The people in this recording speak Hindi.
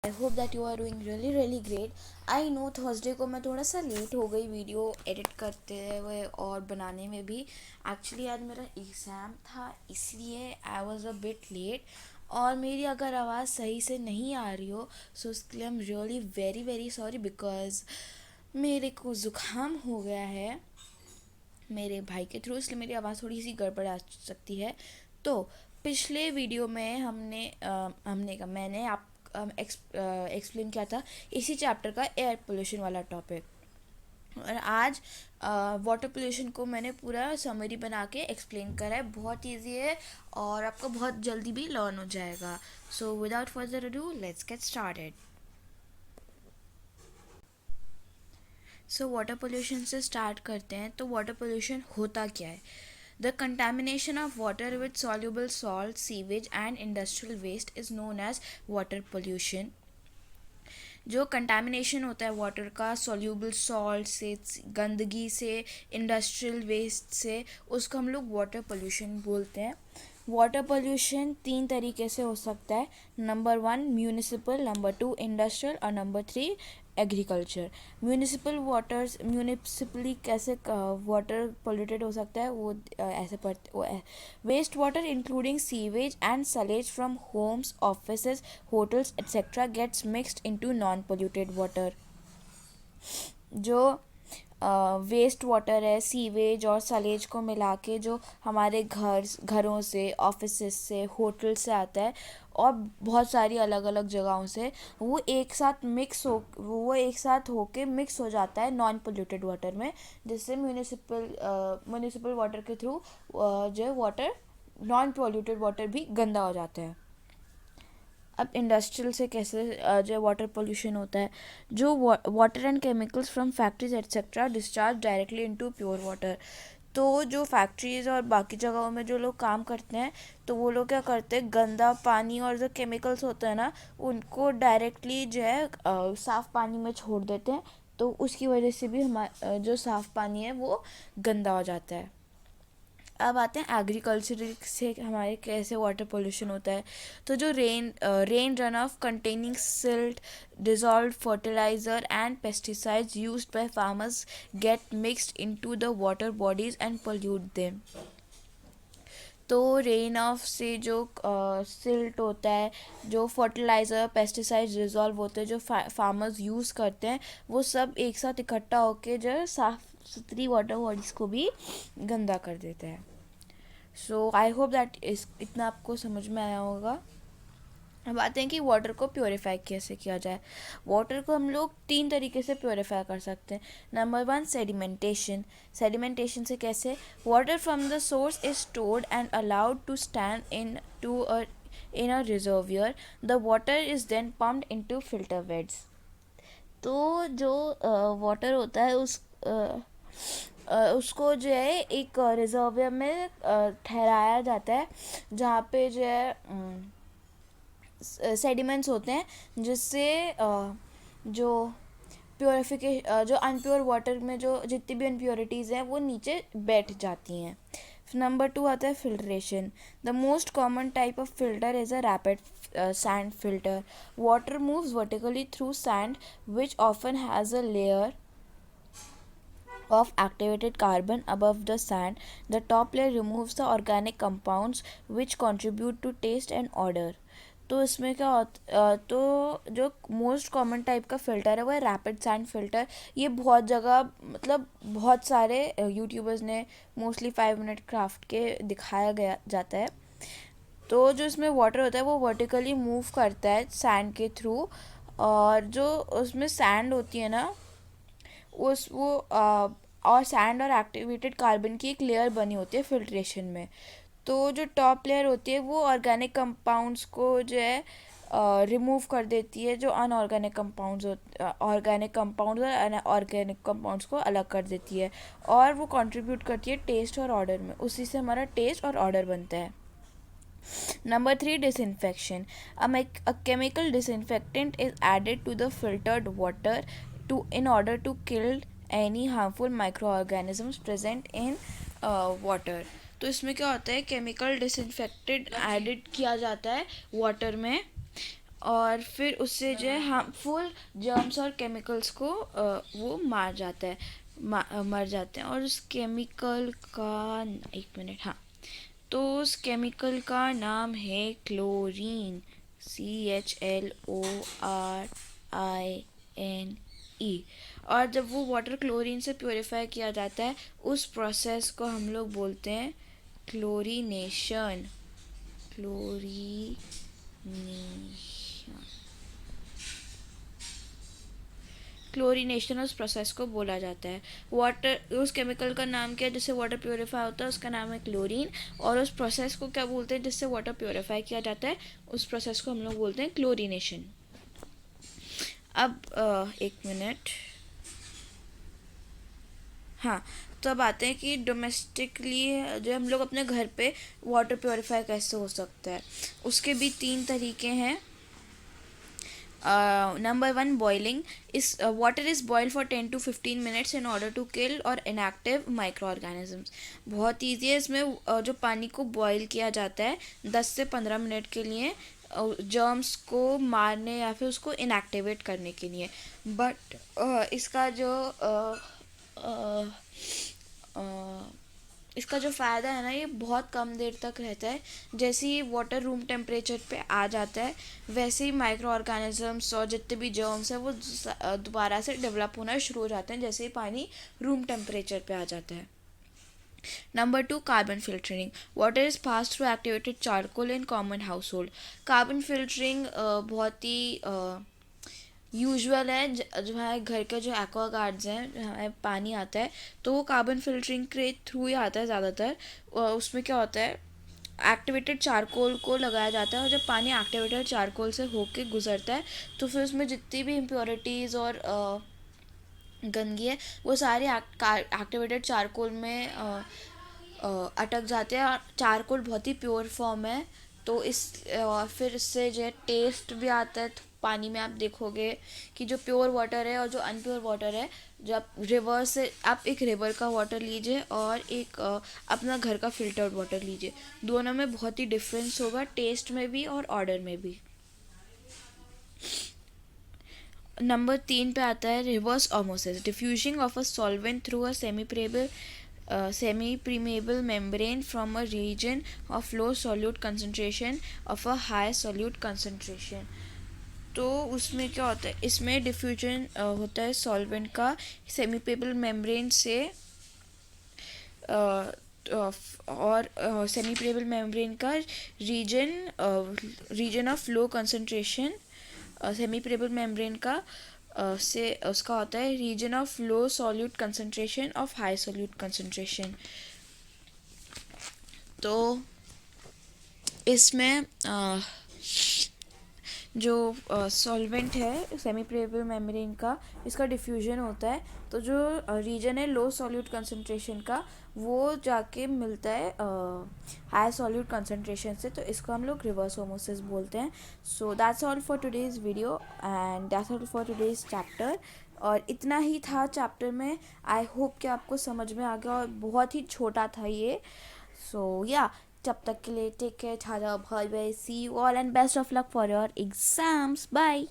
I hope that you are doing really great. I know Thursday को मैं थोड़ा सा लेट हो गई वीडियो एडिट करते हुए और बनाने में भी। एक्चुअली आज मेरा एग्ज़ाम था, इसलिए I was a bit late. और मेरी अगर आवाज़ सही से नहीं आ रही हो सो उसके लिए I am really very sorry, because मेरे को ज़ुकाम हो गया है मेरे भाई के थ्रू, इसलिए मेरी आवाज़ थोड़ी सी गड़बड़ आ सकती है। तो पिछले वीडियो में मैंने आप एक्सप्लेन किया था इसी चैप्टर का एयर पोल्यूशन वाला टॉपिक। और आज वाटर पोल्यूशन को मैंने पूरा समरी बना के एक्सप्लेन करा है। बहुत ईजी है और आपको बहुत जल्दी भी लर्न हो जाएगा। So without further ado let's get started. So water pollution से स्टार्ट करते हैं। तो वाटर पोल्यूशन होता क्या है? The contamination of water with soluble salt, sewage and industrial waste is known as water pollution. जो कंटेमिनेशन होता है वाटर का सॉल्यूबल सॉल्ट से, गंदगी से, इंडस्ट्रियल वेस्ट से, उसको हम लोग वाटर पोल्यूशन बोलते हैं। वाटर पोल्यूशन 3 तरीके से हो सकता है। नंबर 1 म्यूनिसिपल, नंबर 2 इंडस्ट्रियल और नंबर 3 एग्रीकल्चर। म्यूनिसिपली कैसे वाटर पोल्यूटेड हो सकता है वो ऐसे पढ़ते। Waste water including sewage and sludge from homes, offices, hotels etcetera gets mixed into non polluted water. जो वेस्ट वाटर है, सीवेज और सलेज को मिला के जो हमारे घरों से, ऑफिसेस से, होटल से आता है और बहुत सारी अलग अलग जगहों से, वो एक साथ होके मिक्स हो जाता है नॉन पोल्यूटेड वाटर में, जिससे म्यूनिसिपल वाटर के थ्रू जो वाटर, नॉन पोल्यूटेड वाटर भी गंदा हो जाता है। अब इंडस्ट्रियल से कैसे जो वाटर पोल्यूशन होता है? जो water and chemicals from factories etcetera discharge directly into pure water. तो जो फैक्ट्रीज़ और बाकी जगहों में जो लोग काम करते हैं, तो वो लोग क्या करते हैं, गंदा पानी और जो केमिकल्स होते हैं ना, उनको डायरेक्टली जो है साफ़ पानी में छोड़ देते हैं। तो उसकी वजह से भी हमारा जो साफ़ पानी है वो गंदा हो जाता है। अब आते हैं एग्रीकल्चर से हमारे कैसे वाटर पोल्यूशन होता है। तो जो rain run off containing silt, dissolve fertiliser and pesticides used by farmers get mixed into the water bodies and pollute them. तो रेन ऑफ से जो सिल्ट होता है, जो फर्टिलाइज़र, पेस्टिसाइड्स डिज़ोल्व होते हैं, जो फार्मर्स यूज़ करते हैं, वो सब एक साथ इकट्ठा होके जो साफ़ सुथरी वाटर बॉडीज़ को भी गंदा कर देते हैं। सो आई होप दैट इतना आपको समझ में आया होगा। अब आते हैं कि वाटर को प्योरीफाई कैसे किया जाए। वाटर को हम लोग 3 तरीके से प्योरीफाई कर सकते हैं। Number 1 sedimentation. सेडिमेंटेशन से कैसे? Water from the source is stored and allowed to stand in a reservoir. The water is then pumped into filter beds. तो जो वाटर होता है उसको जो है एक रिजर्वियर में ठहराया जाता है, जहाँ पे जो है सेडिमेंट्स होते हैं, जिससे जो जो अनप्योर वाटर में जो जितनी भी इम्प्योरिटीज़ हैं वो नीचे बैठ जाती हैं। नंबर 2 आता है filtration. The most common type of filter is a rapid sand filter. Water moves vertically through sand which often has a layer of activated carbon above the sand. The top layer removes the organic compounds which contribute to taste and odor. तो इसमें क्या होता, तो जो मोस्ट कॉमन टाइप का फ़िल्टर है वो है रैपिड सैंड फ़िल्टर। ये बहुत जगह, मतलब बहुत सारे यूट्यूबर्स ने मोस्टली 5 मिनट क्राफ्ट के दिखाया गया जाता है। तो जो इसमें वाटर होता है वो वर्टिकली मूव करता है सैंड के थ्रू, और जो उसमें सैंड होती है ना, और सैंड और एक्टिवेटेड कार्बन की एक लेयर बनी होती है फिल्ट्रेशन में। तो जो टॉप लेयर होती है वो ऑर्गेनिक कंपाउंड्स को जो है रिमूव कर देती है, जो ऑर्गेनिक कंपाउंड्स और अनऑर्गेनिक कंपाउंड्स को अलग कर देती है, और वो कंट्रीब्यूट करती है टेस्ट और ऑर्डर में। उसी से हमारा टेस्ट और ऑर्डर बनता है। Number 3 disinfection. A chemical disinfectant is added to the filtered water in order to kill any harmful microorganisms present in water. तो इसमें क्या होता है, केमिकल डिसइंफेक्टेंट एडिड किया जाता है वाटर में, और फिर उससे जो है हार्मफुल जर्म्स और केमिकल्स को वो मार जाता है, मर जाते हैं। और उस केमिकल का, एक मिनट, हाँ, तो उस केमिकल का नाम है क्लोरीन, CHLORINE। और जब वो वाटर क्लोरीन से प्योरीफाई किया जाता है, उस प्रोसेस को हम लोग बोलते हैं क्लोरीनेशन। क्लोरीनेशन क्लोरीनेशन उस प्रोसेस को बोला जाता है। वाटर, उस केमिकल का नाम क्या है जिससे वाटर प्योरीफाई होता है, उसका नाम है क्लोरीन। और उस प्रोसेस को क्या बोलते हैं जिससे वाटर प्योरीफाई किया जाता है, उस प्रोसेस को हम लोग बोलते हैं क्लोरीनेशन। अब एक मिनट, हाँ, तो अब आते हैं कि डोमेस्टिकली जो हम लोग अपने घर पे वाटर प्योरीफाई कैसे हो सकता है। उसके भी 3 तरीके हैं। Number 1, boiling is water is boiled for 10 to 15 minutes in order to kill or inactive microorganisms। बहुत ईजी है। इसमें जो पानी को बॉईल किया जाता है 10 से 15 मिनट के लिए, जर्म्स को मारने या फिर उसको इनएक्टिवेट करने के लिए। बट इसका जो इसका जो फ़ायदा है ना, ये बहुत कम देर तक रहता है। जैसे ही वाटर रूम टेम्परेचर पे आ जाता है, वैसे ही माइक्रो ऑर्गेनिजम्स और जितने भी जर्म्स हैं वो दोबारा से डेवलप होना शुरू हो जाते हैं जैसे ही पानी रूम टेम्परेचर पे आ जाता है। Number 2, carbon filtering. Water is passed through activated charcoal in common household. Carbon filtering बहुत ही यूजुअल है। जो हमारे घर के जो एक्वागार्ड्स हैं, हमारे पानी आता है, तो वो कार्बन फिल्टरिंग के थ्रू ही आता है ज़्यादातर। उसमें क्या होता है, एक्टिवेटेड चारकोल को लगाया जाता है, और जब पानी एक्टिवेटेड चारकोल से होके गुजरता है तो फिर उसमें जितनी भी इम्प्योरिटीज़ और गंदगी है वो सारी एक्टिवेटेड चारकोल में अटक जाते हैं। और चारकोल बहुत ही प्योर फॉर्म है, तो फिर इससे जो है टेस्ट भी आता है। तो पानी में आप देखोगे कि जो प्योर वाटर है और जो अनप्योर वाटर है, जो आप रिवर से, आप एक रिवर का वाटर लीजिए और एक अपना घर का फिल्टर्ड वाटर लीजिए, दोनों में बहुत ही डिफरेंस होगा, टेस्ट में भी और ऑर्डर में भी। नंबर 3 पे आता है reverse osmosis, diffusing of a solvent through a semi permeable membrane from a region of low solute concentration of a high solute concentration। तो उसमें क्या होता है, इसमें डिफ्यूजन होता है सॉल्वेंट का सेमी पेबल मेम्ब्रेन से, और सेमी पेबल मेम्ब्रेन का region of low concentration, semi पेबल मेम्ब्रेन का से उसका होता है region of low solute concentration of high solute concentration. तो इसमें जो सॉल्वेंट है सेमी पेबल मेम्ब्रेन का, इसका डिफ्यूजन होता है, तो जो रीजन है लो सॉल्यूट कंसंट्रेशन का, वो जाके मिलता है हाई सॉल्यूट कंसंट्रेशन से, तो इसको हम लोग रिवर्स ऑमोसिस बोलते हैं। So that's all for today's video and that's all for today's chapter. और इतना ही था चैप्टर में। आई होप कि आपको समझ में आ गया, और बहुत ही छोटा था ये। सो या, तब तक के लिए take care, tata, bye bye, see you all and best of luck for your exams, bye.